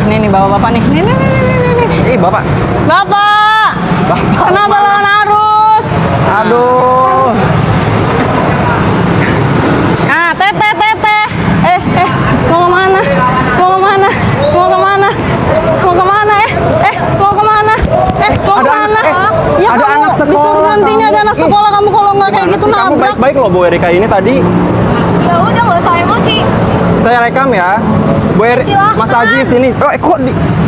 nih bapak-bapak nih. Nih. Bapak. Bapak. Kenapa lawan arus? Aduh. Ah, tete. Mau kemana? Mau kemana? Mau kemana? Mau kemana? Mau kemana? Mau kemana? Ya ada kamu anak sekolah, disuruh berhentinya ada anak sekolah kamu kalau nggak kayak gitu Kamu nabrak. baik-baik loh Bu Erika ini tadi. Ya udah nggak usah emosi. Saya rekam ya. Bu Erika, Silahkan. Mas Haji sini. Kok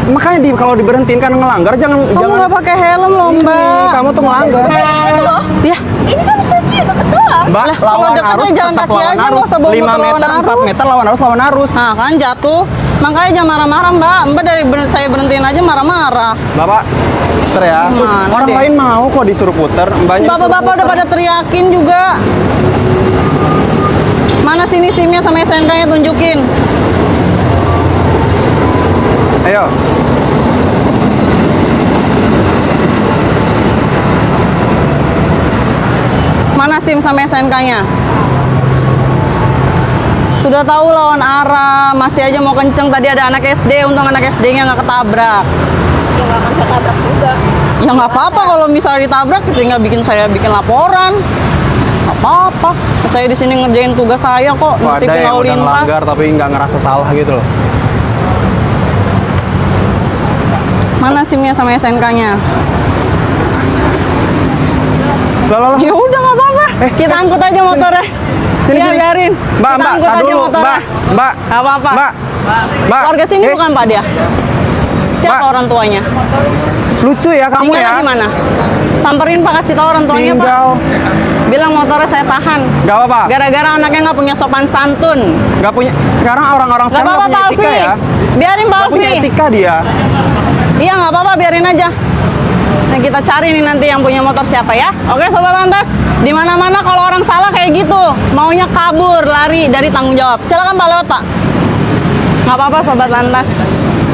makanya kalau diberhentiin kan ngelanggar jangan Kamu nggak pakai helm loh Mbak. Kamu tuh melanggar. Itu loh. Ya. Ini kan stasiun deket doang. Mbak, Lah, kalau lawan dekatnya arus jalan tetap kaki lawan aja, arus. nggak usah bawa 5 motor lawan meter, 4 arus. meter lawan arus. Nah kan jatuh. Makanya jangan marah-marah Mbak. Mbak saya berhentiin aja marah-marah. Bapak, puter ya. Gimana Orang deh? lain mau kok disuruh puter. Mbaknya Bapak-bapak udah pada teriakin juga. Mana sini SIM-nya sama SNK-nya tunjukin. Ayo. Mana SIM sama SNK-nya? Sudah tahu lawan arah, masih aja mau kenceng. Tadi ada anak SD, untung anak SD-nya nggak ketabrak. Ya nggak akan saya tabrak juga. Ya nggak apa-apa kalau misalnya ditabrak, tinggal saya bikin laporan. Nggak apa-apa. Saya di sini ngerjain tugas saya kok, Kok ada ngertiin yang lalu udah lintas. ngelanggar tapi nggak ngerasa salah gitu loh. Mana SIM-nya sama SNK-nya? Loh. Ya udah nggak apa-apa. Kita angkut aja motornya. Sini, Ya, sini. biarin. Mbak, Kita angkut tar aja dulu. motornya. Mbak. Nggak apa-apa. Mbak. Warga sini bukan Pak dia? Siapa Mbak. orang tuanya? Lucu ya kamu Tinggalnya ya. di mana? Samperin Pak, kasih tahu orang tuanya Pak. Tinggal. Bilang motornya saya tahan. Gak apa-apa. Gara-gara anaknya nggak punya sopan santun. Gak punya. Sekarang orang-orang Nggak sekarang apa-apa nggak Pak punya Alfi. etika ya. Biarin Pak Gak punya Alfi. etika dia. Iya nggak apa-apa, biarin aja. Nah kita cari nih nanti yang punya motor siapa ya. Oke Sobat Lantas, di mana-mana kalau orang salah kayak gitu, maunya kabur, lari dari tanggung jawab. Silakan Pak lewat Pak. Nggak apa-apa Sobat Lantas.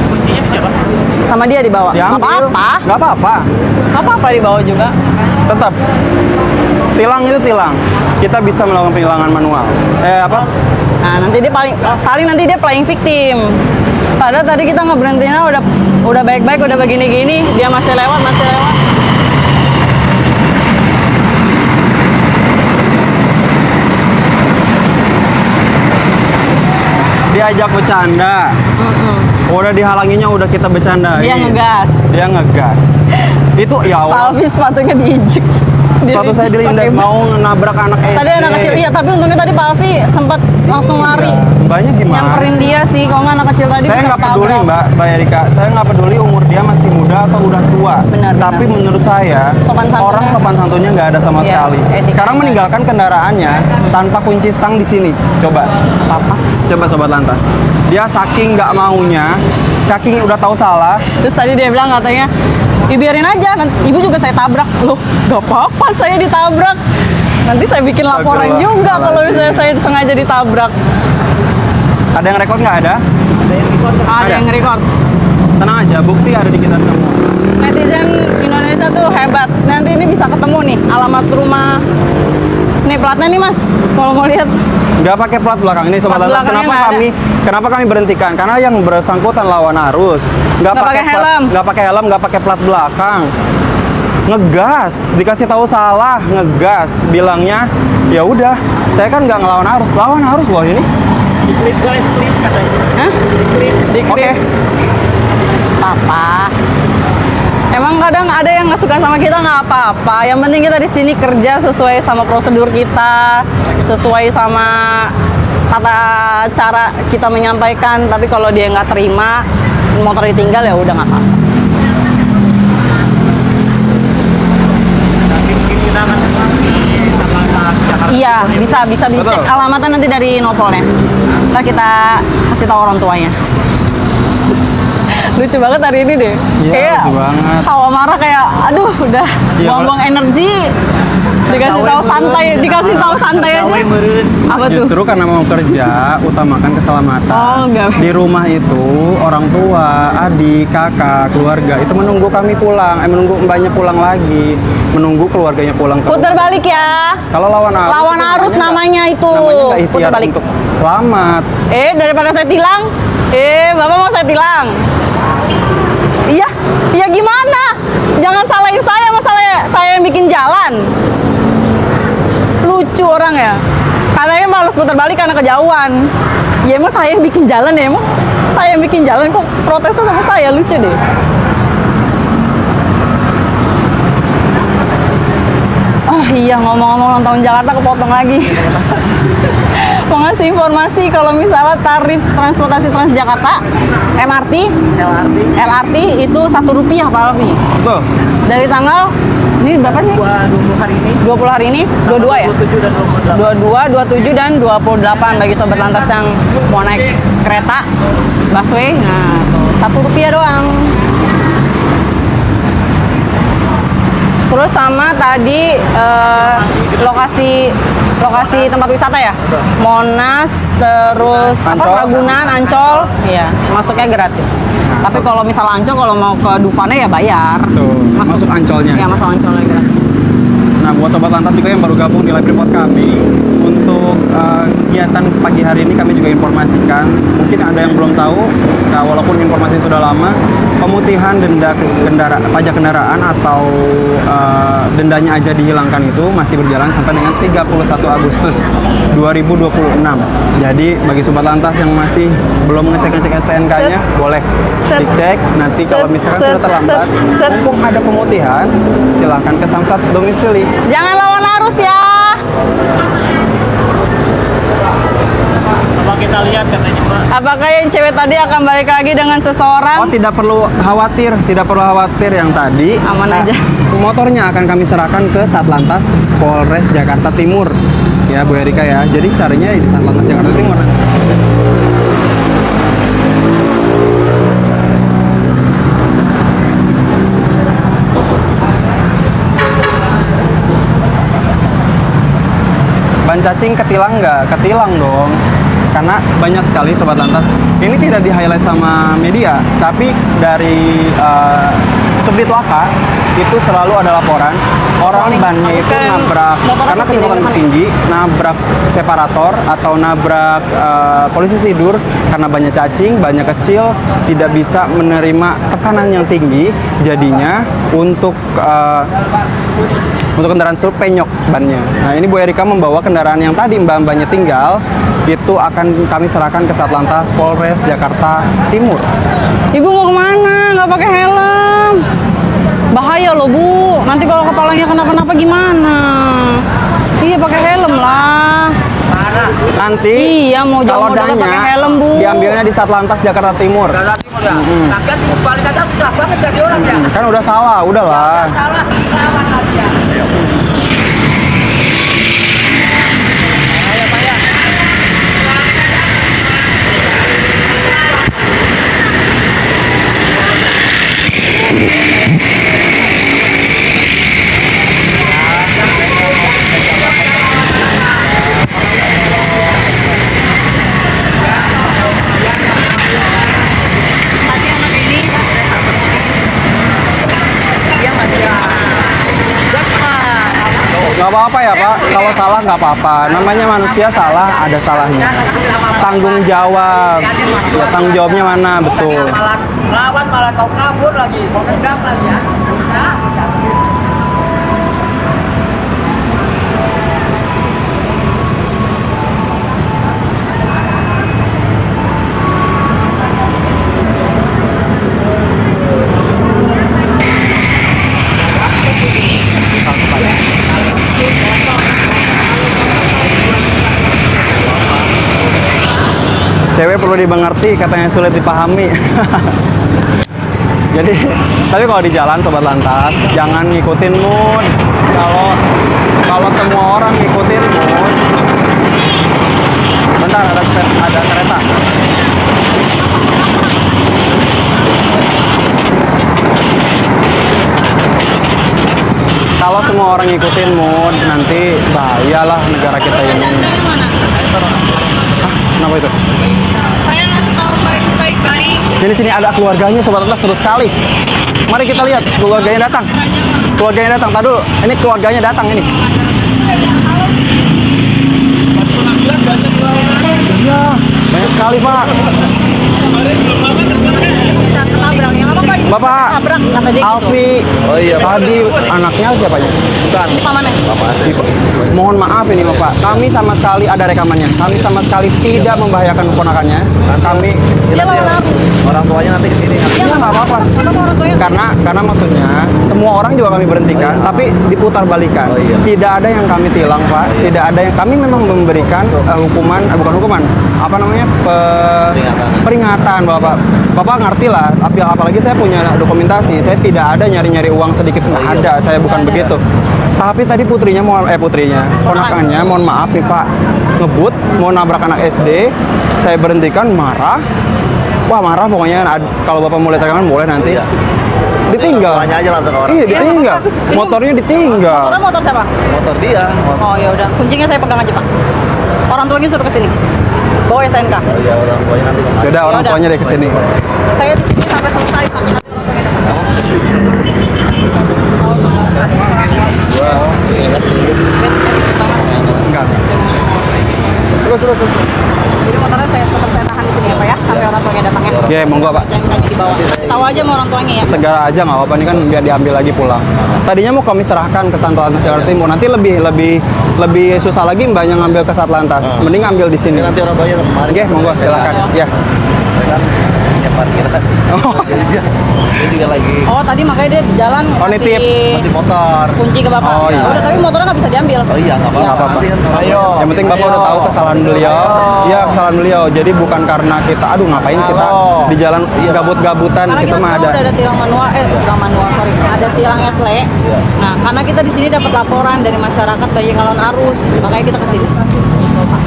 Kuncinya siapa? Sama dia dibawa. Nggak Diambil. apa-apa. Gak apa-apa. Nggak apa-apa dibawa juga. Tetap. Tilang itu tilang. Kita bisa melakukan penilangan manual. Nah nanti dia paling nanti dia playing victim. Padahal tadi kita ngeberhentiin udah baik-baik, udah begini-gini, dia masih lewat. Diajak bercanda. Udah dihalanginya udah kita bercandain. Dia ngegas. Dia ngegas. Itu ya Pak Allah. Alfi sepatunya diinjek. Sepatu saya dilindas mau nabrak anak SD. Tadi anak kecil, iya, tapi untungnya tadi Pak Alfi sempat langsung lari. Mbaknya gimana? Nyamperin dia sih, kalau nggak anak kecil tadi Saya bisa nggak peduli ketabrak. Mbak Erika. Saya nggak peduli umur dia masih muda atau udah tua. Benar, Tapi benar. menurut saya Sopan santunnya. orang sopan santunnya nggak ada sama Iya, sekali. etika Sekarang nggak meninggalkan kendaraannya tanpa kunci stang di sini. Coba. Apa? Coba Sobat Lantas. Dia saking nggak maunya, saking udah tahu salah. Terus tadi dia bilang katanya, biarin aja, nanti ibu juga saya tabrak. Loh, gak apa-apa saya ditabrak. Nanti saya bikin laporan juga kalau misalnya saya sengaja ditabrak. Ada yang rekod nggak ada? Ada yang record. Tenang aja, bukti ada di kita semua. Netizen Indonesia tuh hebat. Nanti ini bisa ketemu nih alamat rumah. Nih platnya nih Mas, kalau mau lihat. Nggak pakai plat belakang ini Sobat Plat Lantas. belakangnya Kenapa kami berhentikan? Karena yang bersangkutan lawan arus. Nggak pakai helm. Nggak pakai helm, nggak pakai plat belakang. Ngegas, dikasih tahu salah, ngegas. Bilangnya, ya udah, saya kan nggak ngelawan arus. Lawan arus loh ini. Diklip guys, klip katanya. Hah? Diklip. Oke. Papa. Emang kadang ada yang nggak suka sama kita nggak apa-apa. Yang penting kita di sini kerja sesuai sama prosedur kita, sesuai sama tata cara kita menyampaikan. Tapi kalau dia nggak terima, motor ditinggal ya udah nggak apa-apa. Nanti mungkin kita akan sama Jakarta. Iya, bisa dicek Betul. alamatnya nanti dari nopolnya. Ntar kita kasih tahu orang tuanya. Lucu banget hari ini deh. Iya, Kayak lucu banget. hawa marah kayak, aduh udah Iya, buang-buang energi. Dikasih tahu santai, dikasih tahu santai aja. Gawe meureun. Apa tuh? Justru karena mau kerja, utamakan keselamatan. Oh, enggak. Di rumah itu orang tua, adik, kakak, keluarga itu menunggu kami pulang, menunggu mbaknya pulang lagi, menunggu keluarganya pulang ke Putar rumah. balik ya. Kalau lawan arus, Lawan itu arus namanya itu. Namanya nggak Putar ikhtiar balik. untuk selamat. Daripada saya tilang. Bapak mau saya tilang. Iya, iya gimana? Jangan salahin saya, masalah saya yang bikin jalan. Lucu orang ya. Katanya malas putar balik karena kejauhan. Ya emang saya yang bikin jalan ya, emang saya yang bikin jalan kok protesnya sama saya, lucu deh. Oh iya, ngomong-ngomong ulang tahun Jakarta kepotong lagi. Mau ngasih informasi kalau misalnya tarif transportasi Transjakarta MRT, LRT itu Rp1 Pak Alfi. Betul. Dari tanggal ini berapa nih? 20 hari ini. 20 hari ini, 22 ya? 27 dan 22, 27 28. dan 28 bagi sobat lantas yang mau naik kereta busway. Nah, tuh Rp1 doang. Terus sama tadi lokasi tempat wisata ya, Monas, terus apa Ancol. Ragunan, Ancol, iya masuknya gratis. Tapi kalau misal Ancol kalau mau ke Dufana ya bayar. Tuh, masuk Ancolnya. Ya masuk Ancolnya gratis. Nah, buat sobat lantas juga yang baru gabung di live report kami, untuk kegiatan pagi hari ini kami juga informasikan, mungkin ada yang belum tahu, nah, walaupun informasi sudah lama, pemutihan denda pajak kendaraan atau dendanya aja dihilangkan itu masih berjalan sampai dengan 31 Agustus 2026. Jadi bagi sobat lantas yang masih belum ngecek STNK-nya, boleh dicek. Nanti kalau misalkan sudah terlambat, mumpung ada pemutihan, silahkan ke Samsat domisili. Jangan lawan arus ya. Coba kita lihat katanya Mbak. Apakah yang cewek tadi akan balik lagi dengan Oh, seseorang? tidak perlu khawatir yang tadi. Aman aja. Motornya akan kami serahkan ke Satlantas Polres Jakarta Timur. Ya, Bu Erika ya. Jadi carinya di Satlantas Jakarta Timur. Ban cacing ketilang nggak? Ketilang dong. Karena banyak sekali sobat lantas. Ini tidak di-highlight sama media, tapi dari Subdit Laka itu selalu ada laporan orang bannya itu sekarang nabrak motor karena aku kecepatan pindah ke sana. tinggi, nabrak separator atau nabrak polisi tidur karena bannya cacing, bannya kecil, tidak bisa menerima tekanan yang tinggi, jadinya untuk kendaraan sub penyok bannya. Nah, ini Bu Erika membawa kendaraan yang tadi mbak-mbaknya tinggal, itu akan kami serahkan ke Satlantas Polres Jakarta Timur. Ibu mau kemana? Nggak pakai helm. Bahaya loh Bu. Nanti kalau kepalanya kenapa-napa gimana? Iya pakai helm lah. Nanti Iya mau jauh kalau mau dekat danya pakai helm Bu. diambilnya di Satlantas Jakarta Timur. Jakarta Timur ya. Nah, kan balik aja susah banget jadi orang ya. Kan udah salah, udahlah. Salah, lawan lagi ya. Ayo, Pak ya. Nggak apa-apa ya Pak, kalau salah nggak apa-apa. Namanya manusia salah, ada salahnya. Tanggung jawab, ya tanggung jawabnya mana, betul. Malah lawan malah mau kabur lagi, mau nendang lagi ya. Udah, udah. Cewek perlu dimengerti, katanya sulit dipahami. Jadi, tapi kalau di jalan sobat lantas, jangan ngikutin mood. Kalau semua orang ngikutin mood, bentar ada kereta. Kalau semua orang ngikutin mood, nanti bahayalah negara kita ini. Hah, kenapa itu? Saya ngasih tahu Pak ini baik-baik. Sini ada keluarganya sobat lantas, seru sekali. Mari kita lihat keluarganya datang. Keluarganya datang. Tadi dulu, ini keluarganya datang ini. Iya, banyak sekali Pak. Bisa ketabrak Bapak Tabrak kata dia gitu. Alfi. Oh iya, Pak. Tadi anaknya siapanya? Bukan. Ini pamannya. Mohon maaf ini Bapak, kami sama sekali ada rekamannya. Kami sama sekali tidak membahayakan keponakannya. Kami Dia lawan aku. Orang tuanya nanti kesini. Dia nggak apa-apa. Kenapa orang tuanya? Karena maksudnya semua orang juga kami berhentikan, tapi diputar balikan. Oh, iya. Tidak ada yang kami tilang Pak, tidak ada yang kami memang memberikan hukuman, bukan hukuman, apa namanya peringatan Bapak. Bapak ngerti lah, apalagi saya punya dokumentasi, saya tidak ada nyari-nyari uang sedikit, nggak ada, saya bukan begitu. Tapi tadi ponakannya, mohon maaf nih Pak, ngebut, mau nabrak anak SD, saya berhentikan, marah. Wah marah pokoknya, kalau Bapak mau lihat rekaman boleh nanti. Ditinggal. Tanya aja langsung ke orang. Iya ditinggal, motornya ditinggal. Motor siapa? Motor dia. Oh ya udah, kuncinya saya pegang aja Pak. Orang tuanya suruh kesini. Bawa SNK. Oh iya, orang tuanya nanti kemari. Yaudah orang Yaudah. tuanya deh kesini. Saya di sini sampai selesai sampai nanti orang tuanya datang. Enggak. Terus. Jadi motornya saya tahan di sini ya Pak ya, sampai orang tuanya datang ya. Oke, monggo Pak. SNK-nya di bawah. Kasih tahu aja sama orang tuanya ya. Segala aja nggak apa-apa, ini kan biar diambil lagi pulang. Tadinya mau kami serahkan ke Satlantas Jakarta Timur, nanti lebih susah lagi mbaknya ngambil ke Satlantas. Mending ambil di sini. Ini nanti orang tuanya kemari. Oke, monggo silakan. Ya. Mereka kan nyepan kita. Oh. Jadi dia juga lagi Oh tadi makanya dia jalan Oh, nitip. nanti motor. kunci ke bapak. Oh, iya. Ya udah tapi motornya nggak bisa diambil. Oh iya, nggak apa-apa. Nggak apa-apa. Nanti kan ayo. Yang penting Bapak udah tahu kesalahan beliau. Iya, kesalahan beliau. Jadi bukan karena kita, aduh ngapain kita di jalan gabut-gabutan, Karena kita kita mah semua ada. udah ada tilang manual, bukan manual sorry, ada tilang etle. Nah karena kita di sini dapat laporan dari masyarakat dari ngalon arus, makanya kita kesini. Gitu, Pak.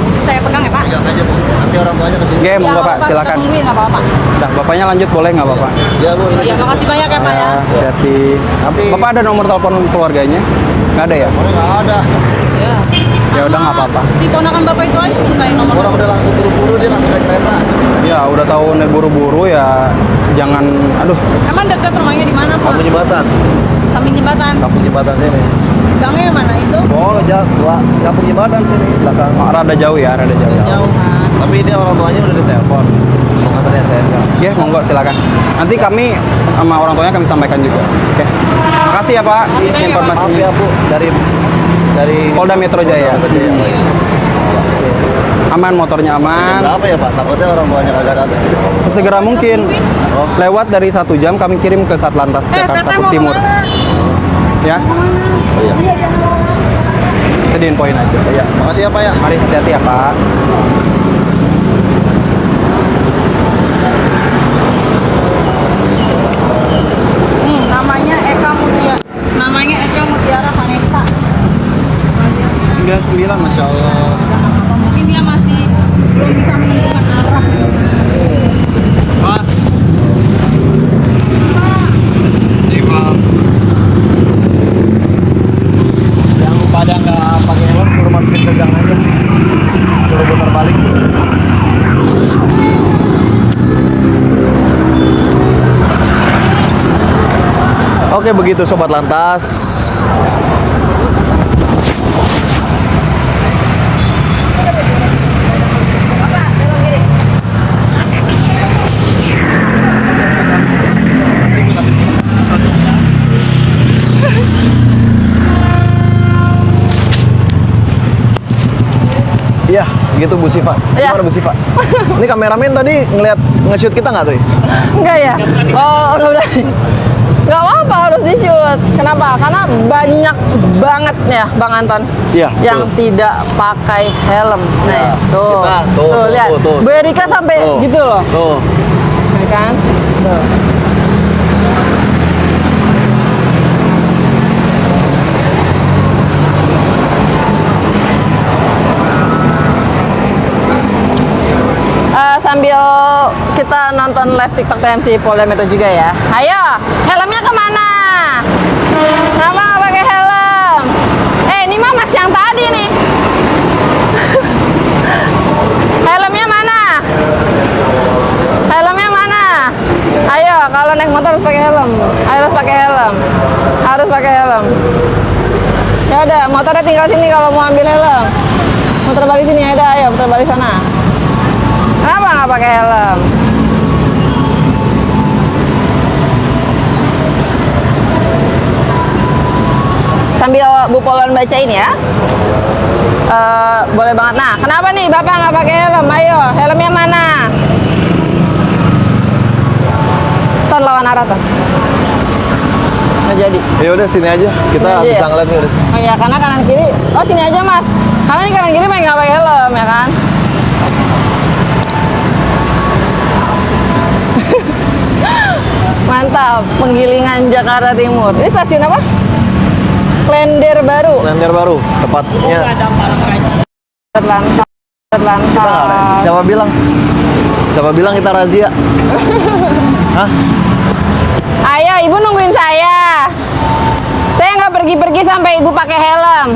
Itu saya pegang ya Pak. Pegang aja, Bu. Nanti orang tuanya kesini. Oke, Ya, monggo nggak Pak, apa-apa, silakan. kita tungguin nggak apa-apa. Dah, Bapaknya lanjut boleh nggak Bapak? Ya, Bu. Ini Ya makasih banyak ya Pak ya. Hati-hati. Nanti Bapak ada nomor telepon keluarganya? Nggak ada ya? orang nggak ada. Ya. Ya udah nggak apa-apa. Si ponakan bapak itu aja mintain nomor. Orang udah langsung buru-buru dia langsung naik kereta. Ya udah tahu naik buru-buru ya jangan, aduh. Emang dekat rumahnya di mana Pak? Kampung jembatan. Samping jembatan. Kampung jembatan sini. Gangnya yang mana itu? Oh, jauh. Kampung jembatan sini belakang. Rada jauh ya, rada jauh. Jauh kan. Tapi ini orang tuanya udah ditelepon. Katanya SNK. Oke, monggo silakan. Nanti kami sama orang tuanya kami sampaikan juga. Oke. Makasih ya Pak Makasih banyak, Pak. Maaf informasinya. ya, Bu. Dari Polda Metro Jaya. Polda Metro Jaya. Aman, motornya aman. Berapa ya, Pak? Takutnya orang tuanya kagak datang. Sesegera mungkin. Oh. Lewat dari 1 jam kami kirim ke Satlantas Jakarta Teteh mau Timur. kemana? Ya, Oh, iya. kita diinfoin aja. Oh, iya. Makasih ya, Pak ya. Mari hati-hati ya Pak. Namanya Eka Mutiara Vanessa. 99 Masya Allah. Mungkin dia masih belum bisa menentukan arah. Pak. Yang pada nggak pakai helm suruh masukin ke gang aja. Suruh putar balik. Oke, begitu Sobat Lantas. Iya, gitu Bu Siva. Iya. Gimana Bu Siva? Ini kameramen tadi ngeliat nge-shoot kita nggak tuh? Enggak ya? Oh, enggak berani. Enggak apa-apa harus di-shoot. Kenapa? Karena banyak banget ya Bang Anton. Iya, Yang betul. tidak pakai helm. Nih, Ya, tuh. kita, tuh, lihat. tuh. Bu Erika sampai Tuh. gitu loh. Tuh. Ya kan? Tuh. Sambil kita nonton live TikTok TMC Polda Metro juga ya. Ayo, helmnya kemana? Kenapa nggak pakai helm? Ini mah mas yang tadi nih. Helmnya mana? Helmnya mana? Ayo, kalau naik motor harus pakai helm. Harus pakai helm. Harus pakai helm. Ya udah, motornya tinggal sini kalau mau ambil helm. Muter balik sini ada, ayo muter balik sana. Kenapa nggak pakai helm? sambil Bu Polon bacain ya. Boleh banget. Nah, kenapa nih Bapak nggak pakai helm? Ayo, helmnya mana? Ton lawan arah ton. Nggak jadi. Ya udah sini aja. Kita Sini aja bisa ya? ngeliat nih udah. Oh iya, karena kanan kiri. Oh sini aja Mas. Karena ini kanan kiri main nggak pakai helm ya kan? Mantap, penggilingan Jakarta Timur. Ini stasiun apa? Klender Baru. Klender Baru, tepatnya. Lantas. Kita nggak ada. Siapa bilang? Siapa bilang kita razia? Hah? Ayo, Ibu nungguin saya. Saya nggak pergi-pergi sampai Ibu pakai helm.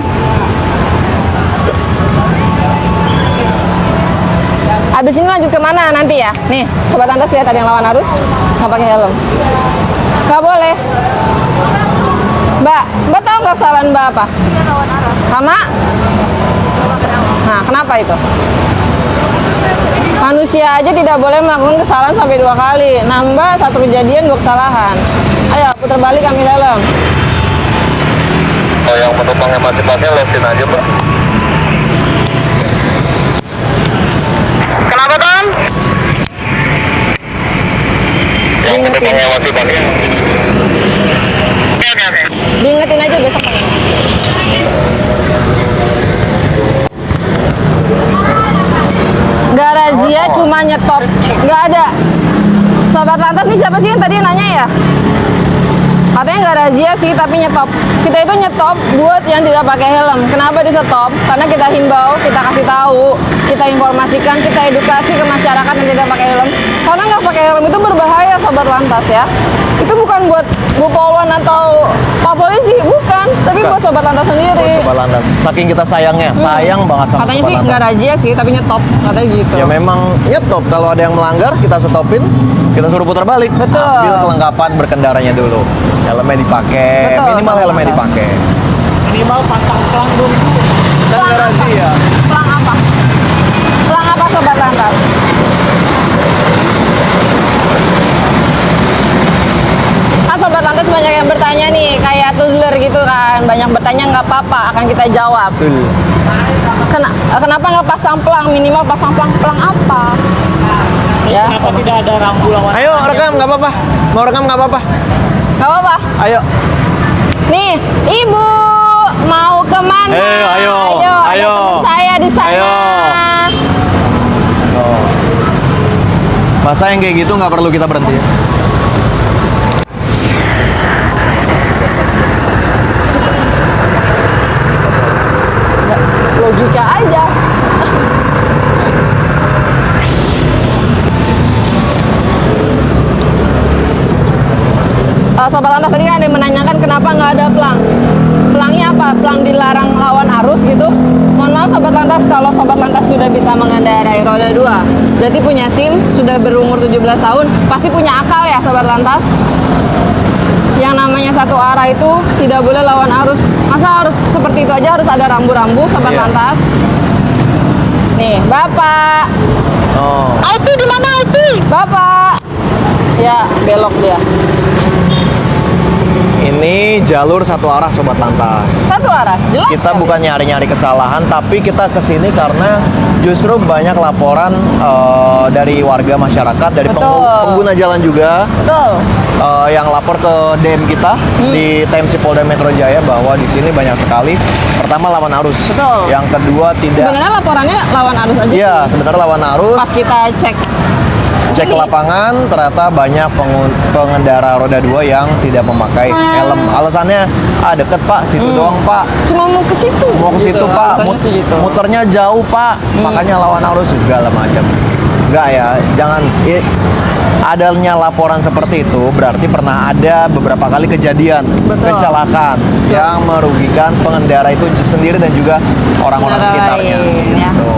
Abis ini lanjut kemana nanti ya? Nih, Sobat Lantas lihat ada yang lawan arus nggak pakai helm. Nggak boleh. Mbak tahu nggak kesalahan Mbak apa? Sama? Nah, kenapa itu? Manusia aja tidak boleh melakukan kesalahan sampai 2 kali. Nambah satu kejadian 2 kesalahan. Ayo, putar balik ambil helm. Kalau yang penumpang yang masih pakai lesin aja, Pak. Kenapa, Tom? Yang penumpang yang masih pakai. Oke. Diingetin aja besok. Nggak razia, cuma nyetop. Nggak ada. Sobat Lantas nih siapa sih yang tadi nanya ya? Katanya nggak razia sih, tapi nyetop. Kita itu nyetop buat yang tidak pakai helm. Kenapa di stop? Karena kita himbau, kita kasih tahu, kita informasikan, kita edukasi ke masyarakat yang tidak pakai helm. Karena nggak pakai helm itu berbahaya, Sobat Lantas ya. Itu bukan buat Bu Polwan atau Pak Polisi, bukan. Tapi buat Sobat Lantas sendiri. Buat Sobat Lantas. Saking kita sayangnya, sayang banget sama Katanya Sobat sih Lantas. nggak razia sih, tapi nyetop. Katanya gitu. Ya memang nyetop, kalau ada yang melanggar kita stopin, kita suruh putar balik. Betul. Ambil kelengkapan berkendaranya dulu. Helmnya dipakai, Betul, minimal Sobat helmnya Lantas. dipakai. Minimal pasang pelang dulu. Dan nggak razia. Pelang apa? Pelang apa Sobat Lantas? Kan Sobat Lantas banyak yang bertanya nih, kayak toddler gitu kan. Banyak bertanya nggak apa-apa, akan kita jawab. Betul. Kenapa nggak pasang pelang? Minimal pasang pelang. Pelang apa? Ya, Kenapa tidak ada rambu lawan? Ayo rekam, nggak apa-apa. Mau rekam nggak apa-apa. nggak apa-apa. Ayo. Nih, Ibu mau kemana? Ayo. ada teman saya di sana. Ayo. Oh. Masa yang kayak gitu nggak perlu kita berhenti. Logika aja. Sobat Lantas tadi kan ada yang menanyakan kenapa nggak ada pelang. Pelangnya apa? Pelang dilarang lawan arus gitu? Mohon maaf Sobat Lantas, kalau Sobat Lantas sudah bisa mengendarai roda 2, berarti punya SIM, sudah berumur 17 tahun, pasti punya akal ya Sobat Lantas. Yang namanya satu arah itu tidak boleh lawan arus. Masa harus seperti itu aja, harus ada rambu-rambu Sobat Iya. Lantas? Nih, Bapak. Oh. IT di mana IT? Bapak. Ya, belok dia. Ini jalur satu arah Sobat Lantas. Satu arah, jelas Kita sekali. bukan nyari-nyari kesalahan, tapi kita kesini karena justru banyak laporan dari warga masyarakat, dari Betul. pengguna jalan juga Betul. yang lapor ke DM kita di TMC Polda Metro Jaya bahwa di sini banyak sekali. Pertama lawan arus. Betul. Yang kedua tidak. Sebenarnya laporannya lawan arus aja Iya, sih. sebenarnya lawan arus. Pas kita cek Cek ke ini, lapangan, ternyata banyak pengendara roda 2 yang tidak memakai helm. Alasannya, deket Pak, situ doang Pak. cuma mau ke situ. Mau ke situ Gitu, Pak, alasannya sih gitu. muternya jauh Pak, makanya lawan arus segala macam. Enggak ya, jangan. Adanya laporan seperti itu berarti pernah ada beberapa kali kejadian Betul. kecelakaan yang merugikan pengendara itu sendiri dan juga orang-orang Pengendara sekitarnya. lain, ya. Gitu.